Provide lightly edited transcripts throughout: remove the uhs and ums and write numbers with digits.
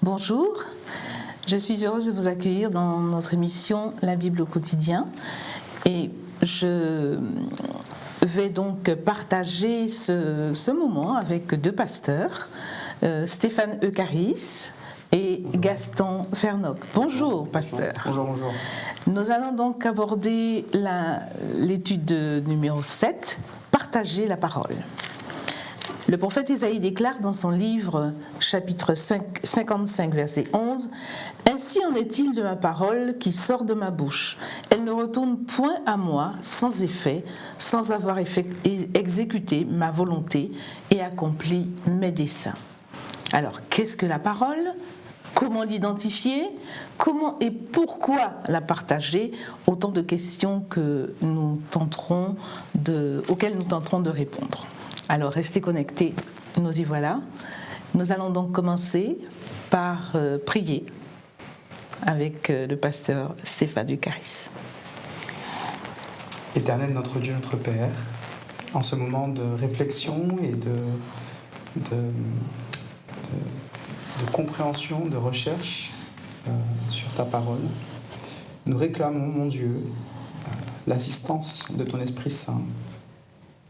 Bonjour, je suis heureuse de vous accueillir dans notre émission La Bible au quotidien et je vais donc partager ce moment avec deux pasteurs, Stéphane Eucharis et Gaston Fernoc. Bonjour pasteur. Bonjour. Nous allons donc aborder l'étude numéro 7, Partager la parole. Le prophète Isaïe déclare dans son livre, chapitre 55, verset 11, « Ainsi en est-il de ma parole qui sort de ma bouche. Elle ne retourne point à moi sans effet, sans avoir exécuté ma volonté et accompli mes desseins. » Alors, qu'est-ce que la parole ? Comment l'identifier ? Comment et pourquoi la partager ? Autant de questions auxquelles nous tenterons de répondre. Alors, restez connectés, nous y voilà. Nous allons donc commencer par prier avec le pasteur Stéphane Eucharis. Éternel notre Dieu, notre Père, en ce moment de réflexion et de compréhension, de recherche sur ta parole, nous réclamons, mon Dieu, l'assistance de ton Esprit Saint,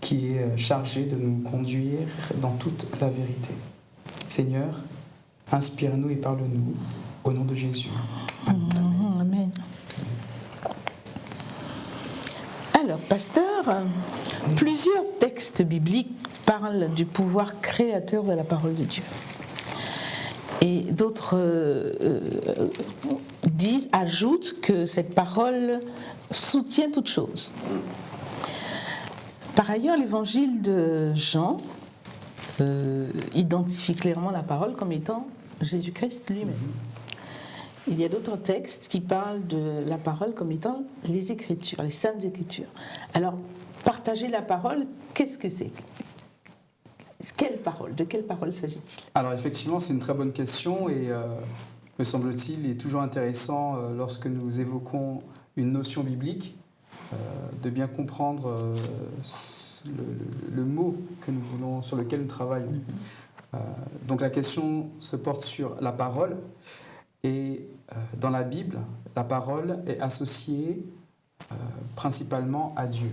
qui est chargé de nous conduire dans toute la vérité. Seigneur, inspire-nous et parle-nous, au nom de Jésus. Amen. Alors, pasteur, plusieurs textes bibliques parlent du pouvoir créateur de la parole de Dieu. Et d'autres ajoutent que cette parole soutient toute chose. Par ailleurs, l'évangile de Jean identifie clairement la parole comme étant Jésus-Christ lui-même. Il y a d'autres textes qui parlent de la parole comme étant les Écritures, les Saintes Écritures. Alors, partager la parole, qu'est-ce que c'est ? Quelle parole ? De quelle parole s'agit-il ? Alors effectivement, c'est une très bonne question et me semble-t-il, il est toujours intéressant lorsque nous évoquons une notion biblique de bien comprendre le mot que nous voulons, sur lequel nous travaillons. Donc la question se porte sur la parole et dans la Bible, la parole est associée principalement à Dieu.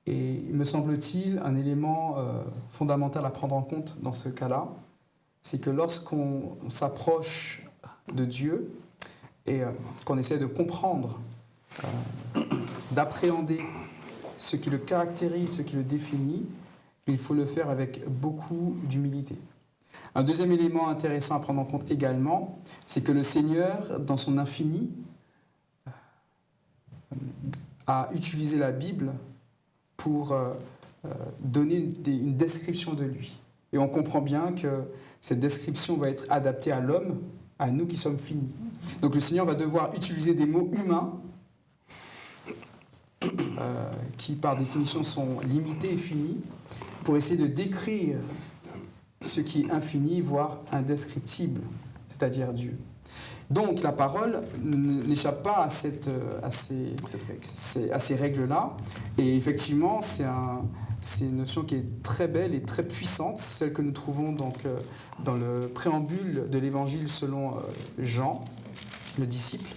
Et me semble-t-il, un élément fondamental à prendre en compte dans ce cas-là, c'est que lorsqu'on s'approche de Dieu et qu'on essaie de comprendre, d'appréhender ce qui le caractérise, ce qui le définit, il faut le faire avec beaucoup d'humilité. Un deuxième élément intéressant à prendre en compte également, c'est que le Seigneur, dans son infini, a utilisé la Bible pour donner une description de lui. Et on comprend bien que cette description va être adaptée à l'homme, à nous qui sommes finis. Donc le Seigneur va devoir utiliser des mots humains qui par définition sont limités et finis pour essayer de décrire ce qui est infini, voire indescriptible, c'est-à-dire Dieu. Donc la parole n'échappe pas à ces règles-là. Et effectivement, c'est une notion qui est très belle et très puissante, celle que nous trouvons donc dans le préambule de l'Évangile selon Jean, le disciple.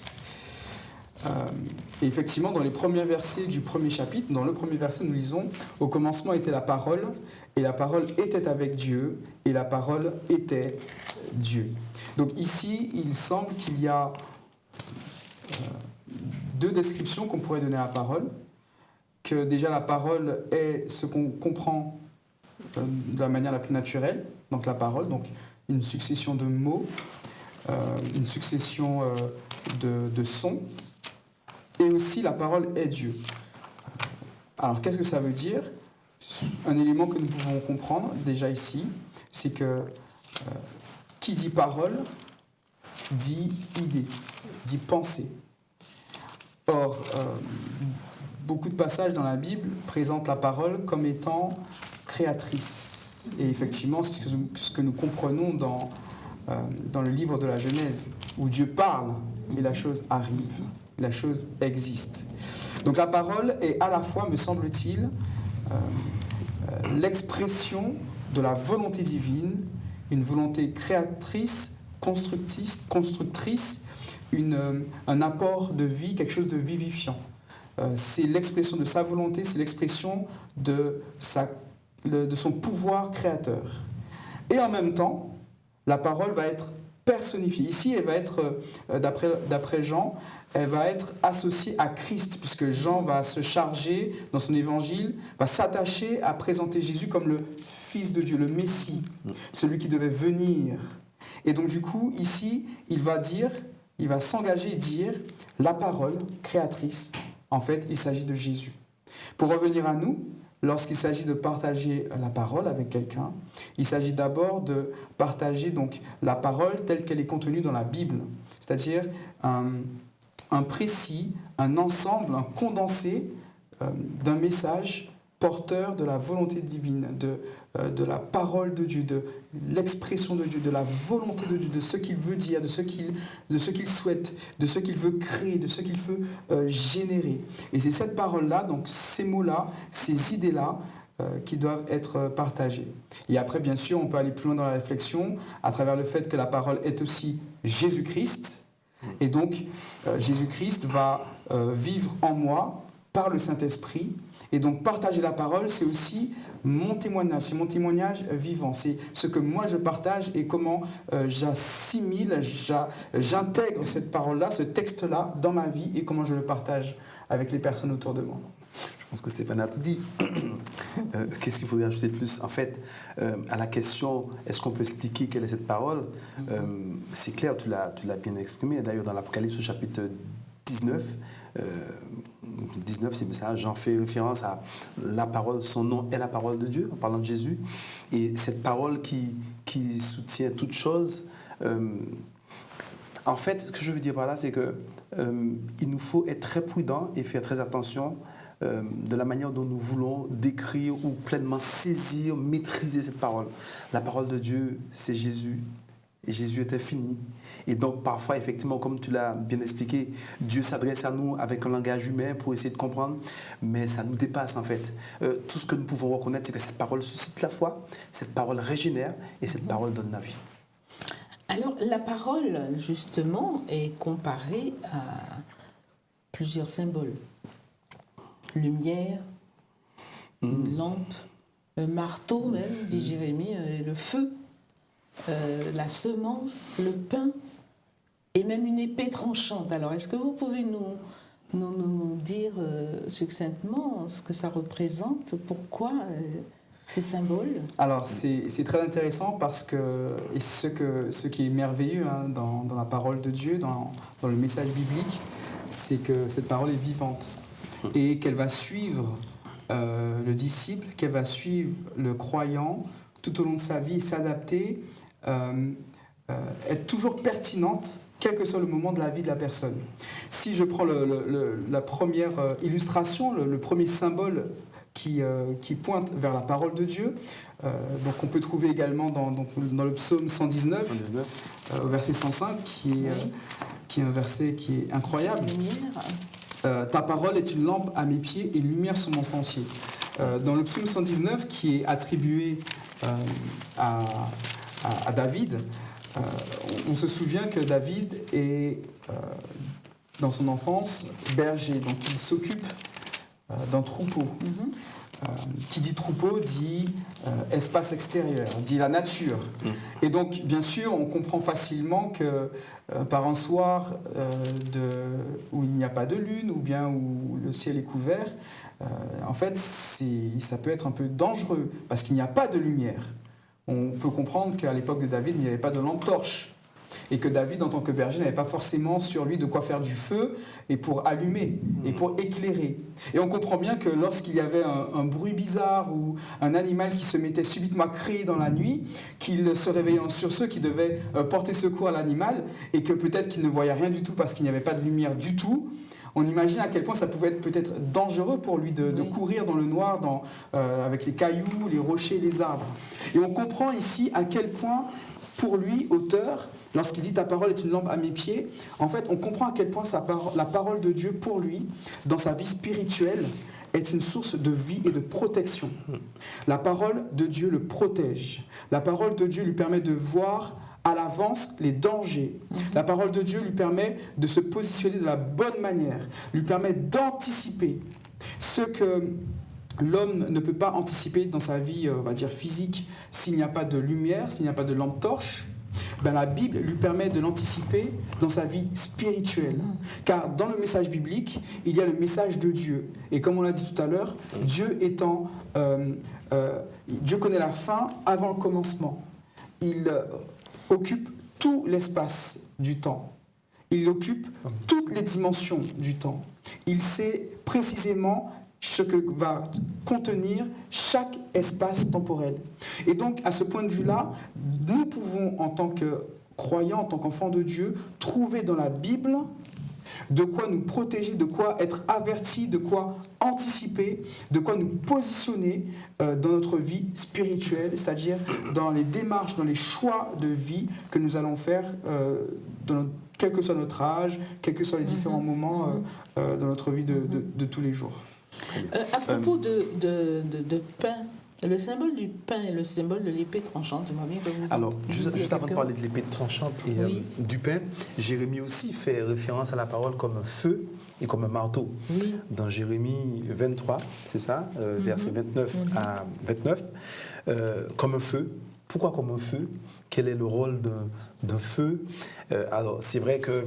Et effectivement, dans les premiers versets du premier chapitre, dans le premier verset, nous lisons « Au commencement était la parole, et la parole était avec Dieu, et la parole était Dieu. » Donc ici, il semble qu'il y a deux descriptions qu'on pourrait donner à la parole, que déjà la parole est ce qu'on comprend de la manière la plus naturelle, donc la parole, donc une succession de mots, une succession de sons, et aussi la parole est Dieu. Alors qu'est-ce que ça veut dire ? Un élément que nous pouvons comprendre déjà ici, c'est que qui dit parole, dit idée, dit pensée. Or, beaucoup de passages dans la Bible présentent la parole comme étant créatrice. Et effectivement, c'est ce que nous comprenons dans le livre de la Genèse, où Dieu parle et la chose arrive, la chose existe. Donc la parole est à la fois, me semble-t-il, l'expression de la volonté divine, une volonté créatrice constructrice, un apport de vie, quelque chose de vivifiant. C'est l'expression de sa volonté, c'est l'expression de son pouvoir créateur. Et en même temps, la parole va être personnifiée. Ici, elle va être, d'après Jean, elle va être associée à Christ, puisque Jean va se charger, dans son évangile, va s'attacher à présenter Jésus comme le Fils de Dieu, le Messie, celui qui devait venir. Et donc du coup, ici, il va s'engager et dire la parole créatrice. En fait, il s'agit de Jésus. Pour revenir à nous, lorsqu'il s'agit de partager la parole avec quelqu'un, il s'agit d'abord de partager donc la parole telle qu'elle est contenue dans la Bible, c'est-à-dire un précis, un ensemble, un condensé d'un message porteur de la volonté divine, de la parole de Dieu, de l'expression de Dieu, de la volonté de Dieu, de ce qu'il veut dire, de ce qu'il souhaite, de ce qu'il veut créer, de ce qu'il veut générer. Et c'est cette parole-là, donc ces mots-là, ces idées-là, qui doivent être partagées. Et après, bien sûr, on peut aller plus loin dans la réflexion à travers le fait que la parole est aussi Jésus-Christ. Et donc, Jésus-Christ va vivre en moi par le Saint-Esprit. Et donc partager la parole, c'est aussi mon témoignage, c'est mon témoignage vivant. C'est ce que moi je partage et comment j'assimile, j'intègre cette parole-là, ce texte-là dans ma vie et comment je le partage avec les personnes autour de moi. Je pense que Stéphane a tout dit. Qu'est-ce qu'il faudrait ajouter de plus ? En fait, à la question, est-ce qu'on peut expliquer quelle est cette parole ? C'est clair, tu l'as bien exprimé. D'ailleurs, dans l'Apocalypse, au chapitre 19, 19, c'est ça, Jean fait référence à la parole, son nom est la parole de Dieu, en parlant de Jésus. Et cette parole qui soutient toute chose, en fait, ce que je veux dire par là, c'est qu'il nous faut être très prudent et faire très attention de la manière dont nous voulons décrire ou pleinement saisir, maîtriser cette parole. La parole de Dieu, c'est Jésus. Et Jésus est infini. Et donc, parfois, effectivement, comme tu l'as bien expliqué, Dieu s'adresse à nous avec un langage humain pour essayer de comprendre, mais ça nous dépasse, en fait. Tout ce que nous pouvons reconnaître, c'est que cette parole suscite la foi, cette parole régénère et cette parole donne la vie. Alors, la parole, justement, est comparée à plusieurs symboles. Lumière, une lampe, un marteau même, dit Jérémie, le feu. La semence, le pain et même une épée tranchante. Alors, est-ce que vous pouvez nous dire succinctement ce que ça représente, pourquoi ces symboles ? Alors, c'est très intéressant parce que, et ce qui est merveilleux dans la parole de Dieu, dans le message biblique, c'est que cette parole est vivante et qu'elle va suivre le disciple, qu'elle va suivre le croyant tout au long de sa vie et s'adapter, être toujours pertinente, quel que soit le moment de la vie de la personne. Si je prends la première illustration, le premier symbole qui pointe vers la parole de Dieu, donc on peut trouver également dans le psaume 119. Au verset 105, qui est un verset qui est incroyable. Ta parole est une lampe à mes pieds et une lumière sur mon sentier. Dans le psaume 119, qui est attribué à David, on se souvient que David est, dans son enfance, berger, donc il s'occupe d'un troupeau. Qui dit troupeau dit espace extérieur, dit la nature. Et donc, bien sûr, on comprend facilement que par un soir où il n'y a pas de lune ou bien où le ciel est couvert, en fait, ça peut être un peu dangereux parce qu'il n'y a pas de lumière. On peut comprendre qu'à l'époque de David, il n'y avait pas de lampe torche. Et que David, en tant que berger, n'avait pas forcément sur lui de quoi faire du feu et pour allumer et pour éclairer. Et on comprend bien que lorsqu'il y avait un bruit bizarre ou un animal qui se mettait subitement à crier dans la nuit, qu'il se réveillait en sursaut, qu'il devait porter secours à l'animal et que peut-être qu'il ne voyait rien du tout parce qu'il n'y avait pas de lumière du tout, on imagine à quel point ça pouvait être peut-être dangereux pour lui de courir dans le noir avec les cailloux, les rochers, les arbres. Et on comprend ici à quel point, pour lui, auteur, lorsqu'il dit « ta parole est une lampe à mes pieds », en fait, on comprend à quel point la parole de Dieu, pour lui, dans sa vie spirituelle, est une source de vie et de protection. La parole de Dieu le protège. La parole de Dieu lui permet de voir à l'avance les dangers. La parole de Dieu lui permet de se positionner de la bonne manière, lui permet d'anticiper ce que l'homme ne peut pas anticiper dans sa vie, on va dire, physique, s'il n'y a pas de lumière, s'il n'y a pas de lampe torche. Ben, la Bible lui permet de l'anticiper dans sa vie spirituelle. Car dans le message biblique, il y a le message de Dieu. Et comme on l'a dit tout à l'heure, Dieu connaît la fin avant le commencement. Il occupe tout l'espace du temps. Il occupe toutes les dimensions du temps. Il sait précisément ce que va contenir chaque espace temporel. Et donc, à ce point de vue-là, nous pouvons, en tant que croyants, en tant qu'enfants de Dieu, trouver dans la Bible de quoi nous protéger, de quoi être avertis, de quoi anticiper, de quoi nous positionner dans notre vie spirituelle, c'est-à-dire dans les démarches, dans les choix de vie que nous allons faire quel que soit notre âge, quels que soient les différents moments dans notre vie de tous les jours. À propos de pain, le symbole du pain et le symbole de l'épée tranchante, j'aimerais bien que vous... Alors, juste avant de parler de l'épée tranchante et du pain, Jérémie aussi fait référence à la parole comme un feu et comme un marteau. Oui. Dans Jérémie 23, c'est ça, versets 29 à 29, comme un feu. Pourquoi comme un feu? Quel est le rôle d'un feu? Alors, c'est vrai que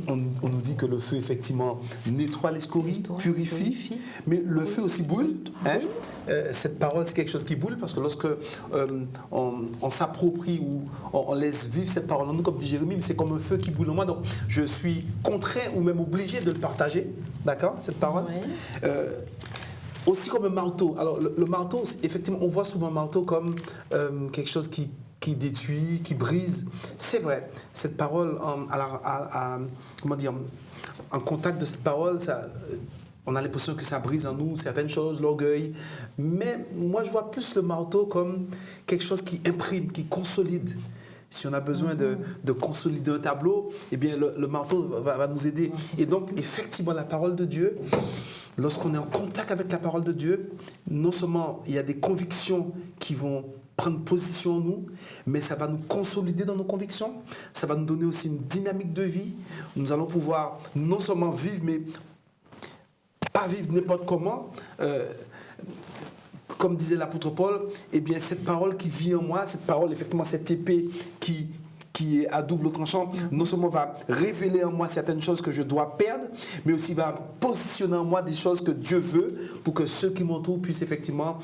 on nous dit que le feu, effectivement, nettoie les scories, purifie, mais le feu aussi boule. Hein? Cette parole, c'est quelque chose qui boule, parce que lorsque on s'approprie ou on laisse vivre cette parole en nous, comme dit Jérémie, c'est comme un feu qui boule en moi. Donc, je suis contraint ou même obligé de le partager, d'accord, cette parole. Aussi comme un marteau. Alors, le marteau, effectivement, on voit souvent un marteau comme quelque chose qui détruit, qui brise. C'est vrai, cette parole, comment dire, en contact de cette parole, on a l'impression que ça brise en nous certaines choses, l'orgueil. Mais moi, je vois plus le marteau comme quelque chose qui imprime, qui consolide. Si on a besoin de consolider un tableau, eh bien, le marteau va nous aider. Et donc, effectivement, la parole de Dieu, lorsqu'on est en contact avec la parole de Dieu, non seulement il y a des convictions qui vont prendre position en nous, mais ça va nous consolider dans nos convictions, ça va nous donner aussi une dynamique de vie. Nous allons pouvoir non seulement vivre, mais pas vivre n'importe comment. Comme disait l'apôtre Paul, eh bien, cette parole qui vit en moi, cette parole, effectivement, cette épée qui est à double tranchant, non seulement va révéler en moi certaines choses que je dois perdre, mais aussi va positionner en moi des choses que Dieu veut pour que ceux qui m'entourent puissent effectivement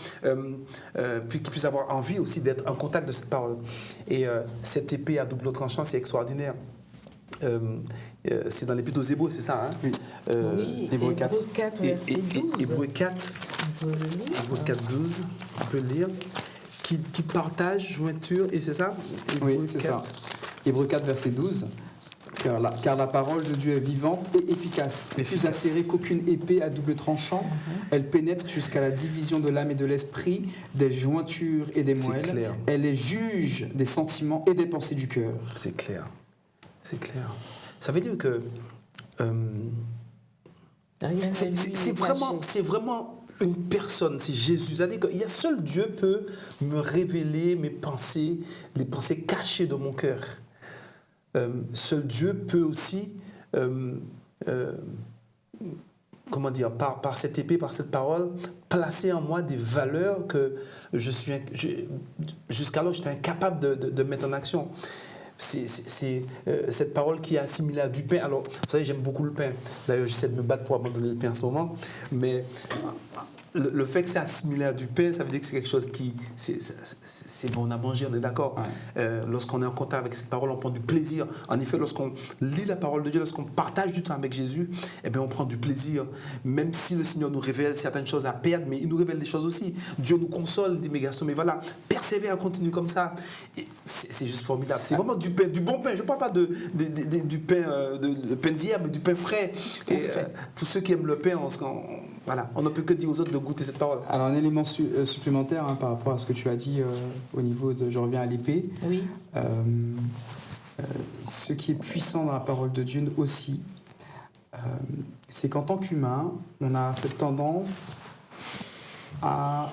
puissent avoir envie aussi d'être en contact de cette parole. Et cette épée à double tranchant, c'est extraordinaire. C'est dans l'Épître aux Hébreux, c'est ça, hein? Oui, Hébreux 4, verset 12. Hébreux 4, 12, on peut le lire. Qui partage, jointure, et c'est ça? Oui, c'est ça. Hébreux 4, verset 12. Car la parole de Dieu est vivante et efficace, plus acérée qu'aucune épée à double tranchant. Elle pénètre jusqu'à la division de l'âme et de l'esprit, des jointures et des moelles. Elle est juge des sentiments et des pensées du cœur. C'est clair. C'est clair. Ça veut dire que c'est vraiment une personne, c'est Jésus. C'est-à-dire qu'il y a seul Dieu peut me révéler mes pensées, les pensées cachées de mon cœur. Seul Dieu peut aussi, comment dire, par cette épée, par cette parole, placer en moi des valeurs que jusqu'alors j'étais incapable de mettre en action. C'est cette parole qui est assimilée à du pain. Alors, vous savez, j'aime beaucoup le pain. D'ailleurs, j'essaie de me battre pour abandonner le pain en ce moment. Mais le fait que c'est assimilé à du pain, ça veut dire que c'est quelque chose qui... C'est bon à manger, on est d'accord. Ouais. Lorsqu'on est en contact avec cette parole, on prend du plaisir. En effet, lorsqu'on lit la parole de Dieu, lorsqu'on partage du temps avec Jésus, eh bien, on prend du plaisir. Même si le Seigneur nous révèle certaines choses à perdre, mais il nous révèle des choses aussi. Dieu nous console, dit, mais garçon, mais voilà, persévère, continue comme ça. C'est juste formidable. C'est vraiment du pain, du bon pain. Je ne parle pas du pain d'hier, mais du pain frais. Et tous ceux qui aiment le pain, on ne peut que dire aux autres de goûter cette parole. Alors un élément supplémentaire par rapport à ce que tu as dit au niveau de, je reviens à l'épée. Oui. Ce qui est puissant dans la parole de Dieu aussi, c'est qu'en tant qu'humain, on a cette tendance à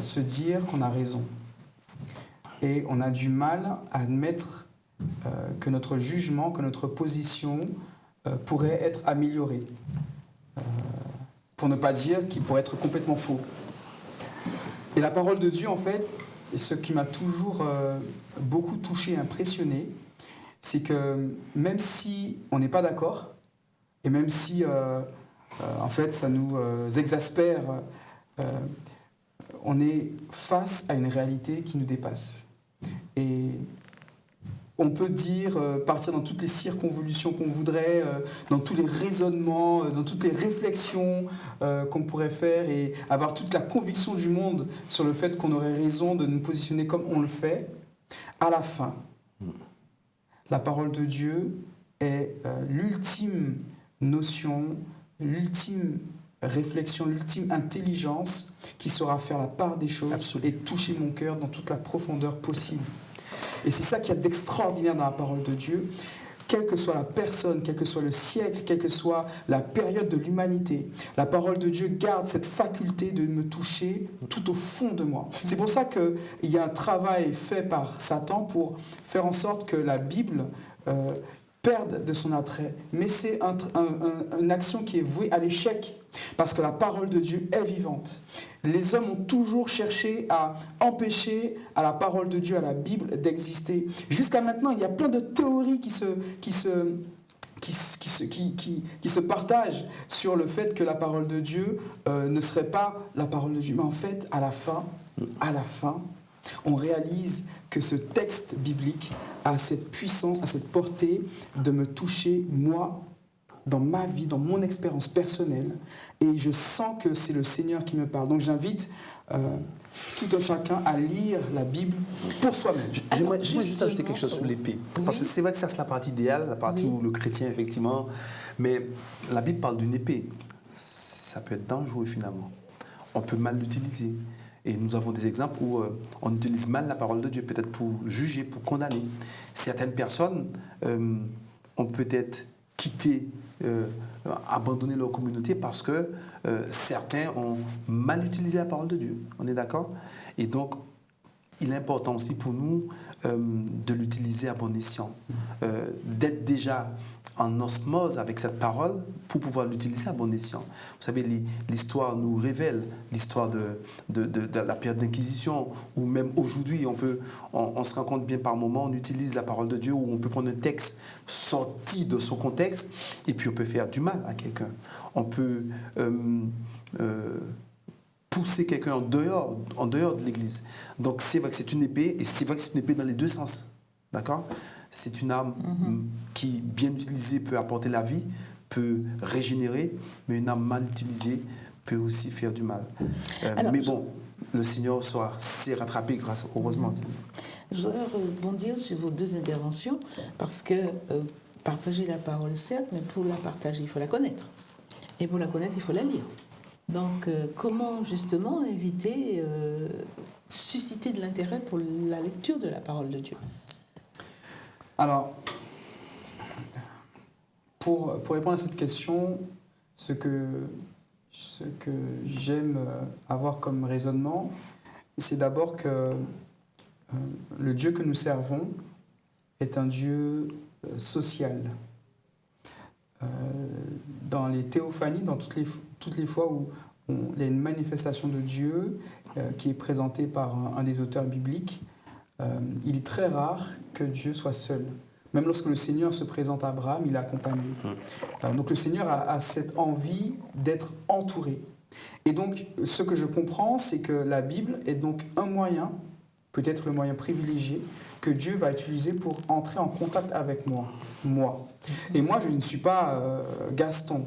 se dire qu'on a raison. et on a du mal à admettre que notre jugement, que notre position pourrait être améliorée. Pour ne pas dire qu'il pourrait être complètement faux. Et la parole de Dieu, en fait, ce qui m'a toujours beaucoup touché et impressionné, c'est que même si on n'est pas d'accord, et même si en fait ça nous exaspère, on est face à une réalité qui nous dépasse. Et on peut dire, partir dans toutes les circonvolutions qu'on voudrait, dans tous les raisonnements, dans toutes les réflexions qu'on pourrait faire et avoir toute la conviction du monde sur le fait qu'on aurait raison de nous positionner comme on le fait. À la fin, la parole de Dieu est l'ultime notion, l'ultime réflexion, l'ultime intelligence qui saura faire la part des choses. Absolument. Et toucher mon cœur dans toute la profondeur possible. Et c'est ça qu'il y a d'extraordinaire dans la parole de Dieu. Quelle que soit la personne, quel que soit le siècle, quelle que soit la période de l'humanité, la parole de Dieu garde cette faculté de me toucher tout au fond de moi. C'est pour ça qu'il y a un travail fait par Satan pour faire en sorte que la Bible perde de son attrait. Mais c'est une action qui est vouée à l'échec, parce que la parole de Dieu est vivante. Les hommes ont toujours cherché à empêcher à la parole de Dieu, à la Bible, d'exister. Jusqu'à maintenant, il y a plein de théories qui se partagent sur le fait que la parole de Dieu ne serait pas la parole de Dieu. Mais en fait, à la fin, on réalise que ce texte biblique a cette puissance, a cette portée de me toucher, moi, dans ma vie, dans mon expérience personnelle, et je sens que c'est le Seigneur qui me parle. Donc j'invite tout un chacun à lire la Bible pour soi-même. J'aimerais juste ajouter quelque chose sur l'épée. Oui. Parce que c'est vrai que ça, c'est la partie idéale, la partie où le chrétien, effectivement, mais la Bible parle d'une épée. Ça peut être dangereux, finalement. On peut mal l'utiliser. Et nous avons des exemples où on utilise mal la parole de Dieu, peut-être pour juger, pour condamner. Certaines personnes ont peut-être quitté, abandonné leur communauté parce que certains ont mal utilisé la parole de Dieu. On est d'accord? Et donc, il est important aussi pour nous de l'utiliser à bon escient, d'être déjà en osmose avec cette parole pour pouvoir l'utiliser à bon escient. Vous savez, l'histoire nous révèle l'histoire de la période d'Inquisition, où même aujourd'hui, on se rend compte bien par moment, on utilise la parole de Dieu, où on peut prendre un texte sorti de son contexte, et puis on peut faire du mal à quelqu'un. On peut pousser quelqu'un en dehors de l'Église. Donc c'est vrai que c'est une épée, et c'est vrai que c'est une épée dans les deux sens. D'accord ? C'est une arme qui, bien utilisée, peut apporter la vie, peut régénérer, mais une arme mal utilisée peut aussi faire du mal. Mais bon, le Seigneur s'est rattrapé grâce, heureusement. Je voudrais rebondir sur vos deux interventions, parce que partager la parole, certes, mais pour la partager, il faut la connaître. Et pour la connaître, il faut la lire. Donc, comment justement éviter, susciter de l'intérêt pour la lecture de la parole de Dieu ? Alors, pour répondre à cette question, ce que j'aime avoir comme raisonnement, c'est d'abord que le Dieu que nous servons est un Dieu social. Dans les théophanies, dans toutes les fois où il y a une manifestation de Dieu qui est présentée par un des auteurs bibliques, il est très rare que Dieu soit seul. Même lorsque le Seigneur se présente à Abraham, il est accompagné. Donc le Seigneur a cette envie d'être entouré. Et donc, ce que je comprends, c'est que la Bible est donc un moyen, peut-être le moyen privilégié, que Dieu va utiliser pour entrer en contact avec moi. Et moi, je ne suis pas Gaston,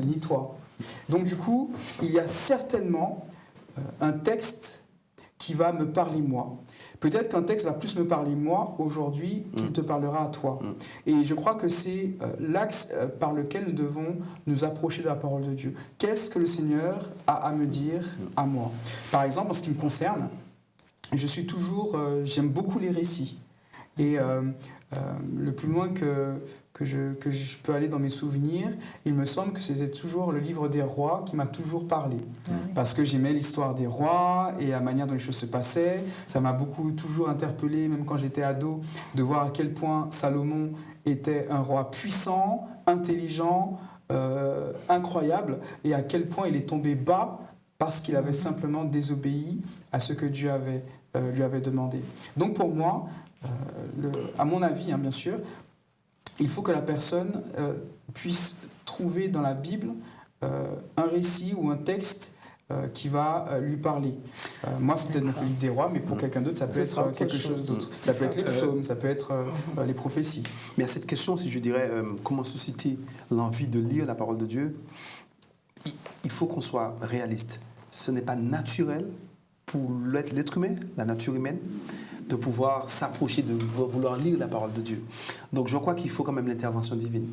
ni toi. Donc du coup, il y a certainement un texte qui va me parler moi. Peut-être qu'un texte va plus me parler moi aujourd'hui qu'il te parlera à toi. Et je crois que c'est l'axe par lequel nous devons nous approcher de la parole de Dieu. Qu'est-ce que le Seigneur a à me dire à moi ? Par exemple, en ce qui me concerne, j'aime beaucoup les récits. Et le plus loin que je peux aller dans mes souvenirs, il me semble que c'était toujours le livre des rois qui m'a toujours parlé. Parce que j'aimais l'histoire des rois et la manière dont les choses se passaient. Ça m'a beaucoup toujours interpellé, même quand j'étais ado, de voir à quel point Salomon était un roi puissant, intelligent, incroyable, et à quel point il est tombé bas parce qu'il avait simplement désobéi à ce que Dieu lui avait demandé. Donc pour moi, à mon avis, bien sûr, il faut que la personne puisse trouver dans la Bible un récit ou un texte qui va lui parler. Moi, c'était donc le livre des rois, mais pour quelqu'un d'autre, ça peut être quelque chose d'autre. Ça peut être les psaumes, ça peut être les prophéties. Mais à cette question, si je dirais, comment susciter l'envie de lire la parole de Dieu, il faut qu'on soit réaliste. Ce n'est pas naturel pour l'être humain, la nature humaine, de pouvoir s'approcher, de vouloir lire la parole de Dieu. Donc je crois qu'il faut quand même l'intervention divine.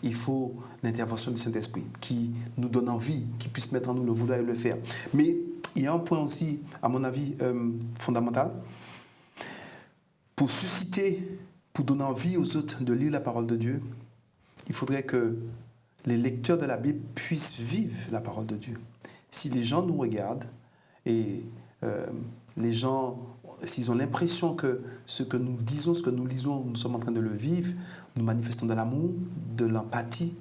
Il faut l'intervention du Saint-Esprit qui nous donne envie, qui puisse mettre en nous le vouloir et le faire. Mais il y a un point aussi, à mon avis, fondamental. Pour susciter, pour donner envie aux autres de lire la parole de Dieu, il faudrait que les lecteurs de la Bible puissent vivre la parole de Dieu. Si les gens nous regardent et les gens, s'ils ont l'impression que ce que nous disons, ce que nous lisons, nous sommes en train de le vivre, nous manifestons de l'amour, de l'empathie,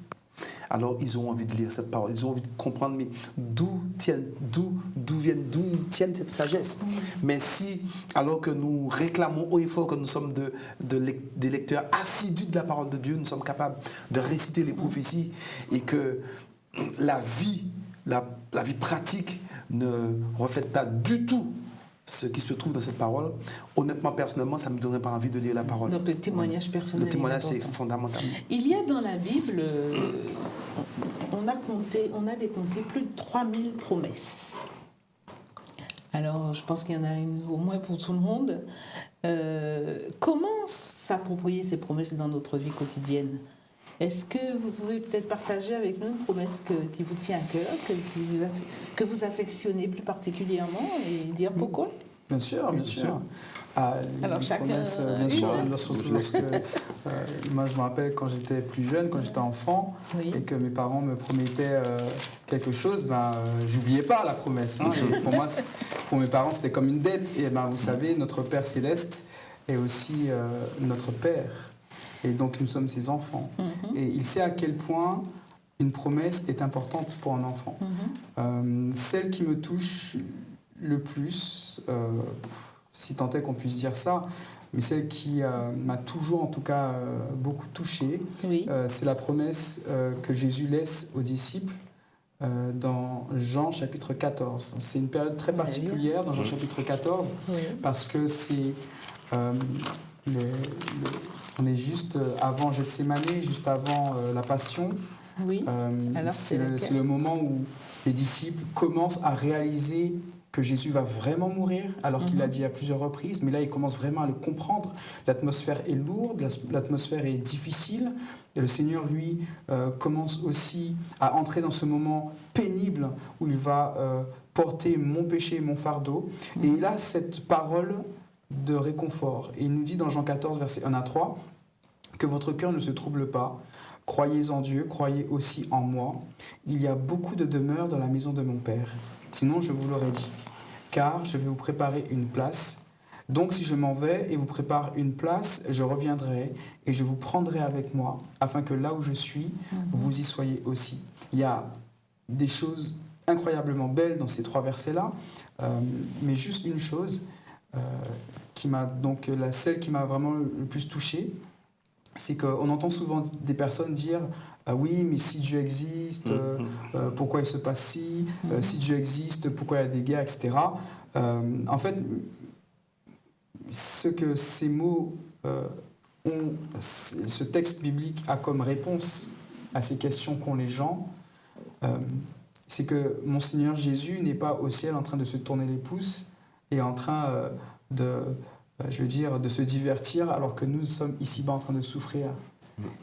alors ils ont envie de lire cette parole, ils ont envie de comprendre mais d'où ils tiennent cette sagesse. Mais si, alors que nous réclamons haut et fort que nous sommes des lecteurs assidus de la parole de Dieu, nous sommes capables de réciter les prophéties et que la vie pratique ne reflète pas du tout ce qui se trouve dans cette parole, honnêtement, personnellement, ça ne me donnerait pas envie de lire la parole. Donc le témoignage personnel. Le témoignage, c'est fondamental. Il y a dans la Bible, on a décompté plus de 3000 promesses. Alors, je pense qu'il y en a une au moins pour tout le monde. Comment s'approprier ces promesses dans notre vie quotidienne ? Est-ce que vous pouvez peut-être partager avec nous une promesse qui vous tient à cœur, que vous affectionnez plus particulièrement et dire pourquoi ? Bien sûr, bien sûr. Alors chacun promesses, bien sûr, surtout lorsque moi je me rappelle quand j'étais plus jeune, quand j'étais enfant, et que mes parents me promettaient quelque chose, j'oubliais pas la promesse. Et pour moi, pour mes parents, c'était comme une dette. Et vous savez, notre Père Céleste est aussi notre Père. Et donc nous sommes ses enfants. Et il sait à quel point une promesse est importante pour un enfant. Celle qui me touche le plus, si tant est qu'on puisse dire ça, mais celle qui m'a toujours en tout cas beaucoup touché, c'est la promesse que Jésus laisse aux disciples dans Jean chapitre 14. C'est une période très particulière dans Jean chapitre 14 parce que c'est... on est juste avant Gethsémane, juste avant la Passion. C'est le moment où les disciples commencent à réaliser que Jésus va vraiment mourir, alors qu'il l'a dit à plusieurs reprises, mais là, ils commencent vraiment à le comprendre. L'atmosphère est lourde, l'atmosphère est difficile, et le Seigneur, lui, commence aussi à entrer dans ce moment pénible où il va porter mon péché et mon fardeau. Et il a cette parole de réconfort. Et il nous dit dans Jean 14, versets 1 à 3, que votre cœur ne se trouble pas. Croyez en Dieu, croyez aussi en moi. Il y a beaucoup de demeures dans la maison de mon Père. Sinon, je vous l'aurais dit. Car je vais vous préparer une place. Donc, si je m'en vais et vous prépare une place, je reviendrai et je vous prendrai avec moi, afin que là où je suis, vous y soyez aussi. Il y a des choses incroyablement belles dans ces 3 versets-là, mais juste une chose qui m'a donc celle qui m'a vraiment le plus touché, c'est qu'on entend souvent des personnes dire oui, mais si Dieu existe, pourquoi il se passe ci, si Dieu existe, pourquoi il y a des guerres, etc. En fait, ce que ces mots ce texte biblique a comme réponse à ces questions qu'ont les gens, c'est que mon Seigneur Jésus n'est pas au ciel en train de se tourner les pouces et en train de se divertir alors que nous sommes ici-bas en train de souffrir.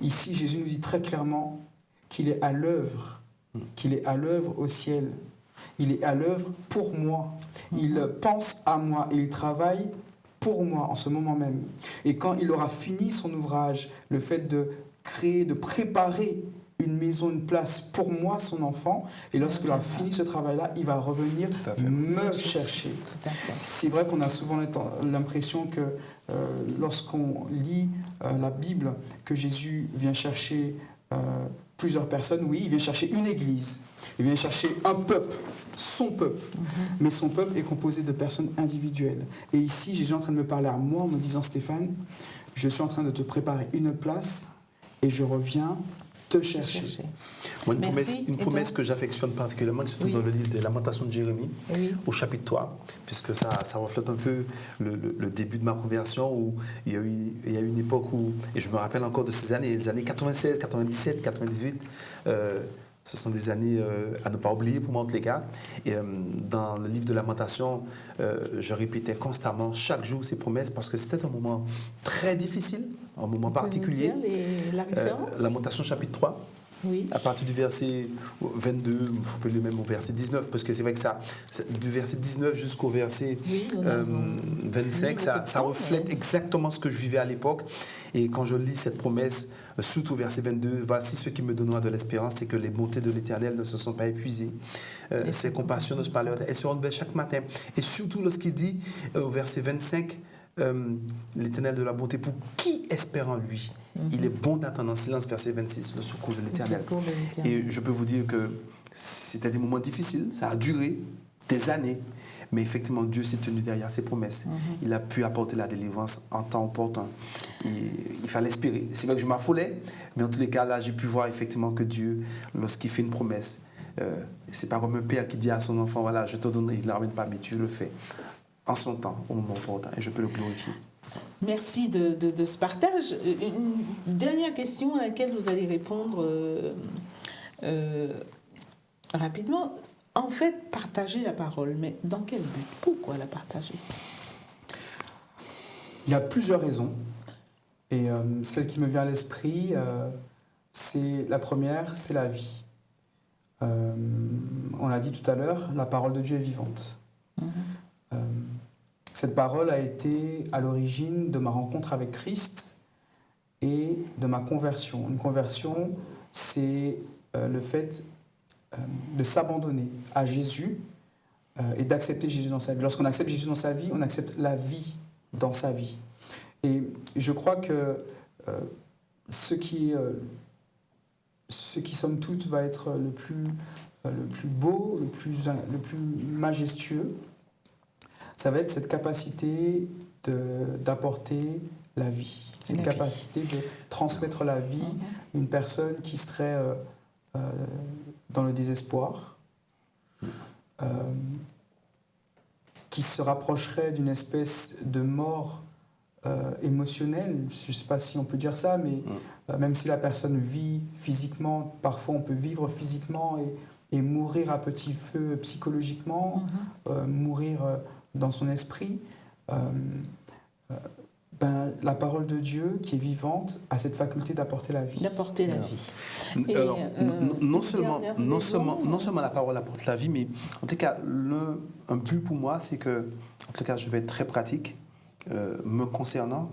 Ici, Jésus nous dit très clairement qu'il est à l'œuvre, au ciel. Il est à l'œuvre pour moi. Il pense à moi et il travaille pour moi en ce moment même. Et quand il aura fini son ouvrage, le fait de créer, de préparer une maison, une place pour moi, son enfant, et lorsqu'il aura fini ce travail-là, il va revenir me chercher. C'est vrai qu'on a souvent l'impression que lorsqu'on lit la Bible, que Jésus vient chercher plusieurs personnes. Oui, il vient chercher une église, il vient chercher un peuple, son peuple. Mais son peuple est composé de personnes individuelles. Et ici, Jésus est en train de me parler à moi en me disant, Stéphane, je suis en train de te préparer une place et je reviens te chercher. Moi, une promesse que j'affectionne particulièrement, qui se trouve dans le livre des Lamentations de Jérémie, au chapitre 3, puisque ça reflète un peu le début de ma conversion, où il y a eu une époque où, et je me rappelle encore de ces années, les années 96, 97, 98, ce sont des années à ne pas oublier pour moi en tous les cas. Et dans le livre de Lamentations, je répétais constamment, chaque jour, ces promesses, parce que c'était un moment très difficile, un moment particulier. La référence Lamentation chapitre 3. Oui. À partir du verset 22, vous pouvez le même au verset 19, parce que c'est vrai que ça, du verset 19 jusqu'au verset 25, ça reflète exactement ce que je vivais à l'époque. Et quand je lis cette promesse, surtout au verset 22, voici ce qui me donnera de l'espérance, c'est que les bontés de l'Éternel ne se sont pas épuisées. Ses compassions ne se parlent, elles se renouvellent chaque matin. Et surtout lorsqu'il dit au verset 25, l'Éternel de la bonté pour qui espère en lui. Il est bon d'attendre en silence, verset 26, le secours de l'Éternel. Et je peux vous dire que c'était des moments difficiles, ça a duré des années, mais effectivement Dieu s'est tenu derrière ses promesses. Il a pu apporter la délivrance en temps opportun. Et il fallait espérer. C'est vrai que je m'affolais, mais en tous les cas là j'ai pu voir effectivement que Dieu, lorsqu'il fait une promesse, c'est pas comme un père qui dit à son enfant, voilà, je te donne, il ne la ramène pas, mais Dieu le fait en son temps, au moment opportun, et je peux le glorifier. Merci de ce partage. Une dernière question à laquelle vous allez répondre rapidement. En fait, partager la parole, mais dans quel but? Pourquoi la partager? Il y a plusieurs raisons. Et celle qui me vient à l'esprit, c'est la première, c'est la vie. On l'a dit tout à l'heure, la parole de Dieu est vivante. Cette parole a été à l'origine de ma rencontre avec Christ et de ma conversion. Une conversion, c'est le fait de s'abandonner à Jésus et d'accepter Jésus dans sa vie. Lorsqu'on accepte Jésus dans sa vie, on accepte la vie dans sa vie. Et je crois que ce qui somme toute va être le plus beau, le plus majestueux, ça va être cette capacité d'apporter la vie, cette capacité de transmettre la vie à une personne qui serait dans le désespoir, qui se rapprocherait d'une espèce de mort émotionnelle, je ne sais pas si on peut dire ça, mais même si la personne vit physiquement, parfois on peut vivre physiquement et mourir à petit feu psychologiquement, mourir dans son esprit, la parole de Dieu qui est vivante a cette faculté d'apporter la vie. D'apporter la vie. Alors, non seulement la parole apporte la vie, mais en tout cas, un but pour moi, c'est que, en tout cas, je vais être très pratique, me concernant,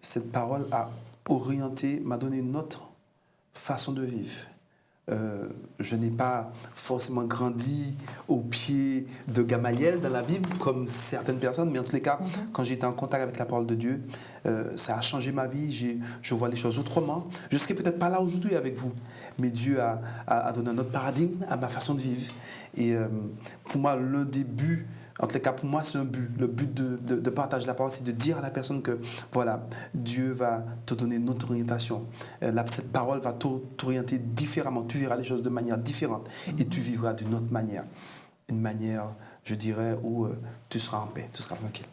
cette parole a orienté, m'a donné une autre façon de vivre. Je n'ai pas forcément grandi au pied de Gamaliel dans la Bible comme certaines personnes, mais en tous les cas, quand j'étais en contact avec la parole de Dieu, ça a changé ma vie, je vois les choses autrement. Je ne serai peut-être pas là aujourd'hui avec vous, mais Dieu a donné un autre paradigme à ma façon de vivre. Et pour moi, l'un des buts, en tous les cas, pour moi, c'est un but. Le but de partager la parole, c'est de dire à la personne que, voilà, Dieu va te donner une autre orientation. Cette parole va t'orienter différemment. Tu verras les choses de manière différente et tu vivras d'une autre manière. Une manière, je dirais, où tu seras en paix, tu seras tranquille.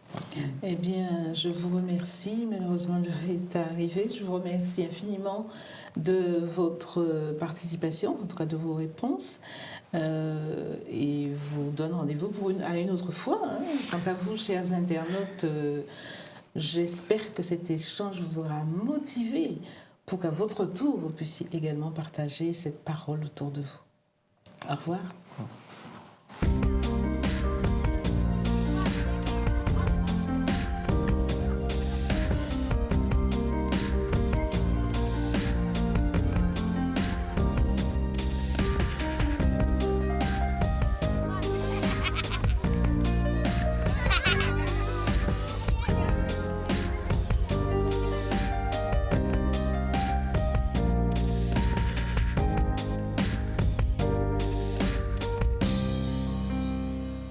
Eh bien, je vous remercie. Malheureusement, l'heure est arrivée. Je vous remercie infiniment de votre participation, en tout cas de vos réponses. Et vous donne rendez-vous à une autre fois. Quant à vous, chers internautes, j'espère que cet échange vous aura motivé pour qu'à votre tour, vous puissiez également partager cette parole autour de vous. Au revoir.